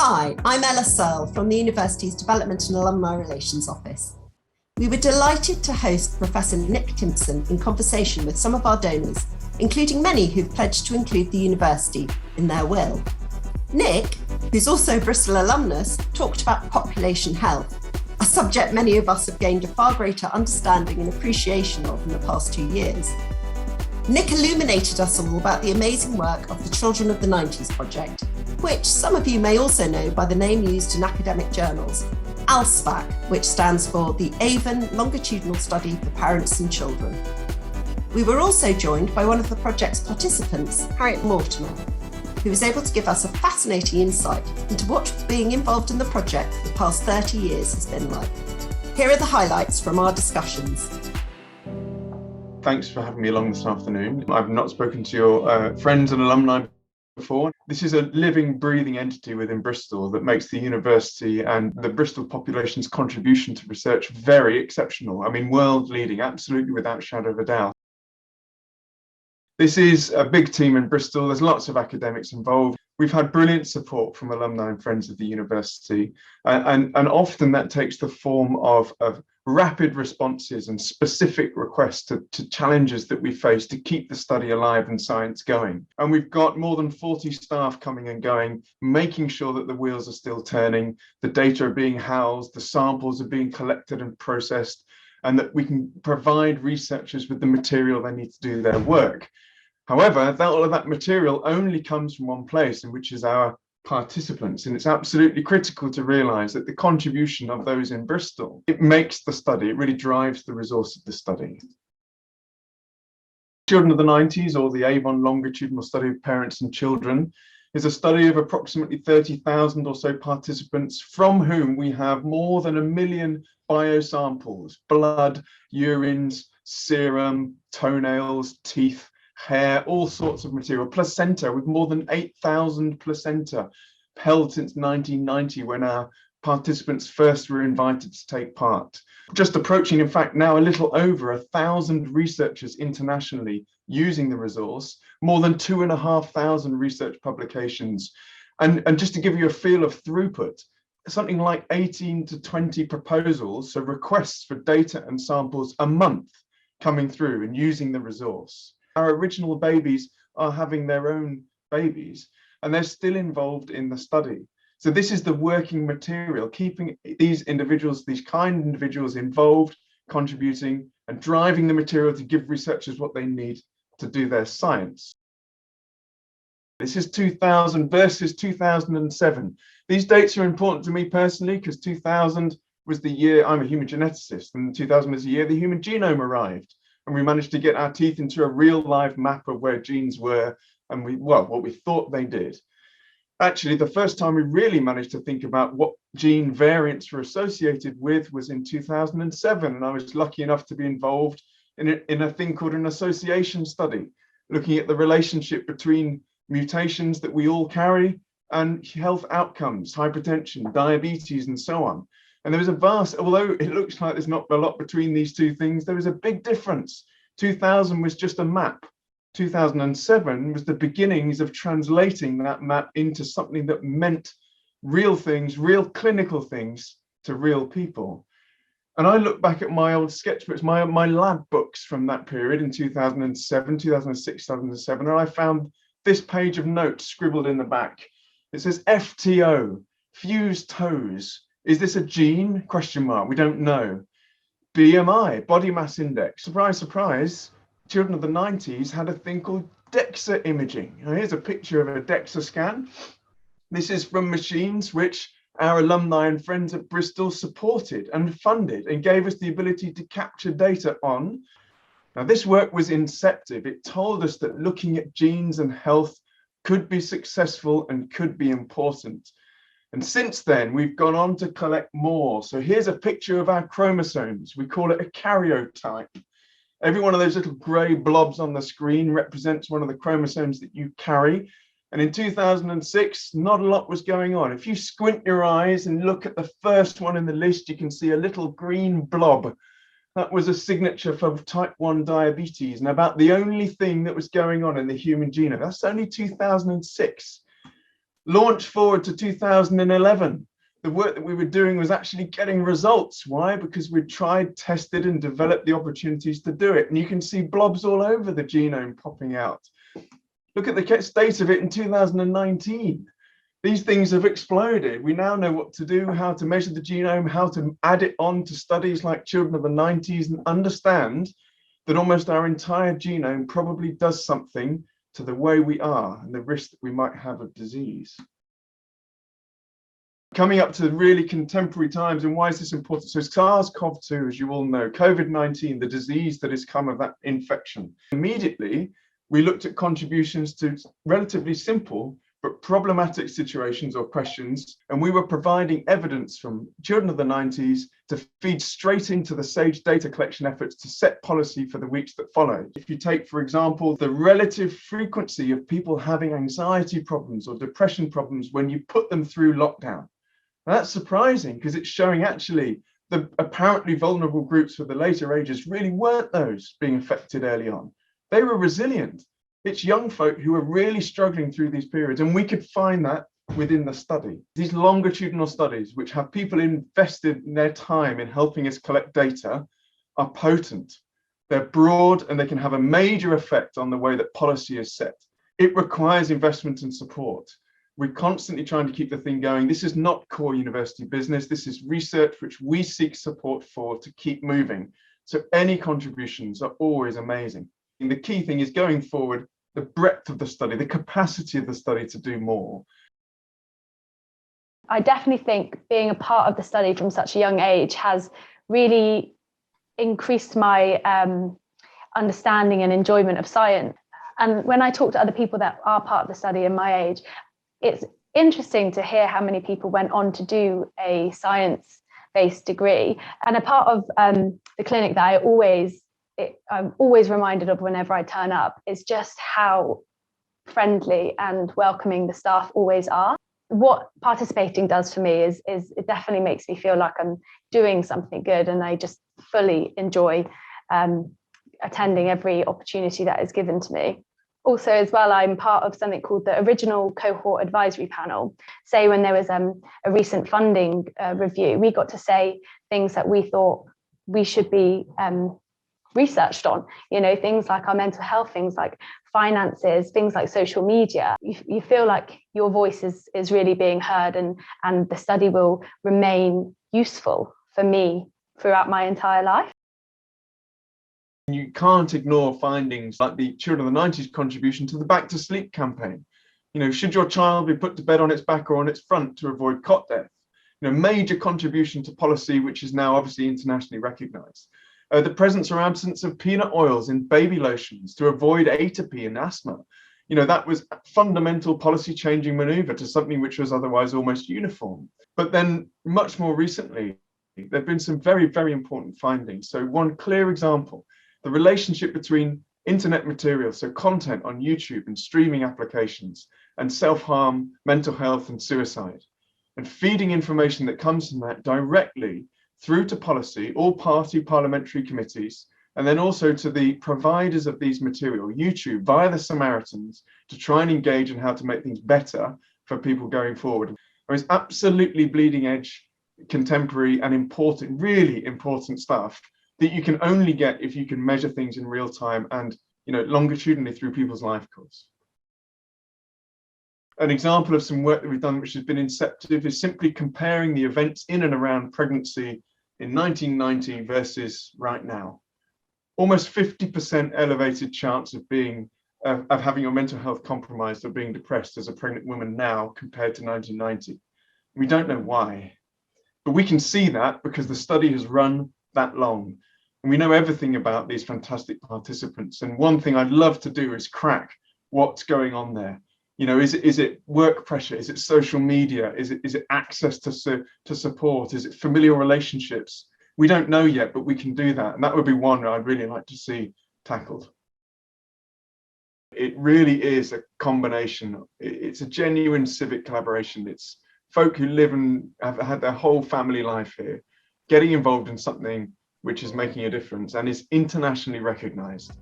Hi, I'm Ella Searle from the University's Development and Alumni Relations Office. We were delighted to host Professor Nic Timpson in conversation with some of our donors, including many who've pledged to include the university in their will. Nic, who's also a Bristol alumnus, talked about population health, a subject many of us have gained a far greater understanding and appreciation of in the past 2 years. Nic illuminated us all about the amazing work of the Children of the 90's project, which some of you may also know by the name used in academic journals, ALSPAC, which stands for the Avon Longitudinal Study for Parents and Children. We were also joined by one of the project's participants, Harriet Mortimer, who was able to give us a fascinating insight into what being involved in the project for the past 30 years has been like. Here are the highlights from our discussions. Thanks for having me along this afternoon. I've not spoken to your friends and alumni before. This is a living, breathing entity within Bristol that makes the university and the Bristol population's contribution to research very exceptional. I mean, world leading, absolutely without shadow of a doubt. This is a big team in Bristol. There's lots of academics involved. We've had brilliant support from alumni and friends of the university. And often that takes the form of rapid responses and specific requests to challenges that we face to keep the study alive and science going. And we've got more than 40 staff coming and going, making sure that the wheels are still turning, the data are being housed, the samples are being collected and processed, and that we can provide researchers with the material they need to do their work. However, all of that material only comes from one place, in which is our participants, and it's absolutely critical to realise that the contribution of those in Bristol, it makes the study, it really drives the resource of the study. Children of the 90's, or the Avon Longitudinal Study of Parents and Children, is a study of approximately 30,000 or so participants, from whom we have more than 1 million biosamples: blood, urines, serum, toenails, teeth, hair, all sorts of material, placenta, with more than 8,000 placenta held since 1990, when our participants first were invited to take part. Just approaching, in fact, now a little over 1,000 researchers internationally using the resource, more than 2,500 research publications. And just to give you a feel of throughput, something like 18 to 20 proposals, so requests for data and samples a month coming through and using the resource. Our original babies are having their own babies, and they're still involved in the study. So this is the working material, keeping these individuals, these kind individuals, involved, contributing, and driving the material to give researchers what they need to do their science. This is 2000 versus 2007. These dates are important to me personally, because 2000 was the year, I'm a human geneticist, and 2000 was the year the human genome arrived. And we managed to get our teeth into a real live map of where genes were, and what we thought they did. Actually, the first time we really managed to think about what gene variants were associated with was in 2007. And I was lucky enough to be involved in a thing called an association study, looking at the relationship between mutations that we all carry and health outcomes, hypertension, diabetes, and so on. And there was a vast, although it looks like there's not a lot between these two things, there was a big difference. 2000 was just a map. 2007 was the beginnings of translating that map into something that meant real things, real clinical things to real people. And I look back at my old sketchbooks, my lab books from that period in 2007, 2006, 2007, and I found this page of notes scribbled in the back. It says FTO, fused toes. Is this a gene? Question mark. We don't know. BMI, body mass index. Surprise, surprise. Children of the 90's had a thing called DEXA imaging. Now, here's a picture of a DEXA scan. This is from machines which our alumni and friends at Bristol supported and funded and gave us the ability to capture data on. Now, this work was inceptive. It told us that looking at genes and health could be successful and could be important. And since then, we've gone on to collect more. So here's a picture of our chromosomes. We call it a karyotype. Every one of those little gray blobs on the screen represents one of the chromosomes that you carry. And in 2006, not a lot was going on. If you squint your eyes and look at the first one in the list, you can see a little green blob. That was a signature for type 1 diabetes, and about the only thing that was going on in the human genome. That's only 2006. Launch forward to 2011. The work that we were doing was actually getting results. Why? Because we tried, tested, and developed the opportunities to do it. And you can see blobs all over the genome popping out. Look at the state of it in 2019. These things have exploded. We now know what to do, how to measure the genome, how to add it on to studies like children of the 90s, and understand that almost our entire genome probably does something to the way we are and the risk that we might have of disease. Coming up to really contemporary times, and why is this important? So SARS-CoV-2, as you all know, COVID-19, the disease that has come of that infection. Immediately, we looked at contributions to relatively simple but problematic situations or questions, and we were providing evidence from children of the 90s to feed straight into the SAGE data collection efforts to set policy for the weeks that followed. If you take, for example, the relative frequency of people having anxiety problems or depression problems when you put them through lockdown, now, that's surprising because it's showing actually the apparently vulnerable groups for the later ages really weren't those being affected early on. They were resilient. It's young folk who are really struggling through these periods, and we could find that within the study. These longitudinal studies, which have people invested in their time in helping us collect data, are potent. They're broad and they can have a major effect on the way that policy is set. It requires investment and support. We're constantly trying to keep the thing going. This is not core university business. This is research which we seek support for to keep moving. So any contributions are always amazing. And the key thing is going forward, the breadth of the study, the capacity of the study to do more. I definitely think being a part of the study from such a young age has really increased my understanding and enjoyment of science. And when I talk to other people that are part of the study in my age, it's interesting to hear how many people went on to do a science-based degree. And a part of the clinic that I'm always reminded of whenever I turn up is just how friendly and welcoming the staff always are. What participating does for me is it definitely makes me feel like I'm doing something good, and I just fully enjoy attending every opportunity that is given to me. Also, as well, I'm part of something called the Original Cohort Advisory Panel. Say when there was a recent funding review, we got to say things that we thought we should be researched on, things like our mental health, things like finances, things like social media. You feel like your voice is really being heard, and the study will remain useful for me throughout my entire life. You can't ignore findings like the Children of the 90s contribution to the Back to Sleep campaign. Should your child be put to bed on its back or on its front to avoid cot death? Major contribution to policy, which is now obviously internationally recognized. The presence or absence of peanut oils in baby lotions to avoid atopy and asthma. That was a fundamental policy changing maneuver to something which was otherwise almost uniform. But then much more recently, there have been some very, very important findings. So one clear example, the relationship between internet material, so content on YouTube and streaming applications, and self-harm, mental health, and suicide, and feeding information that comes from that directly through to policy, all party parliamentary committees, and then also to the providers of these material, YouTube, via the Samaritans, to try and engage in how to make things better for people going forward. It's absolutely bleeding edge, contemporary, and important, really important stuff that you can only get if you can measure things in real time and longitudinally through people's life course. An example of some work that we've done which has been inceptive is simply comparing the events in and around pregnancy in 1990 versus right now. Almost 50% elevated chance of having your mental health compromised or being depressed as a pregnant woman now compared to 1990. We don't know why, but we can see that because the study has run that long. And we know everything about these fantastic participants. And one thing I'd love to do is crack what's going on there. Is it work pressure? Is it social media? Is it access to support? Is it familial relationships? We don't know yet, but we can do that. And that would be one I'd really like to see tackled. It really is a combination. It's a genuine civic collaboration. It's folk who live and have had their whole family life here, getting involved in something which is making a difference and is internationally recognized.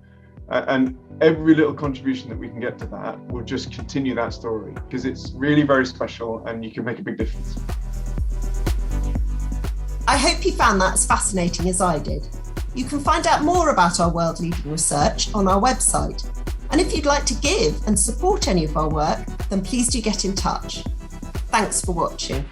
And every little contribution that we can get to that will just continue that story, because it's really very special and you can make a big difference. I hope you found that as fascinating as I did. You can find out more about our world-leading research on our website. And if you'd like to give and support any of our work, then please do get in touch. Thanks for watching.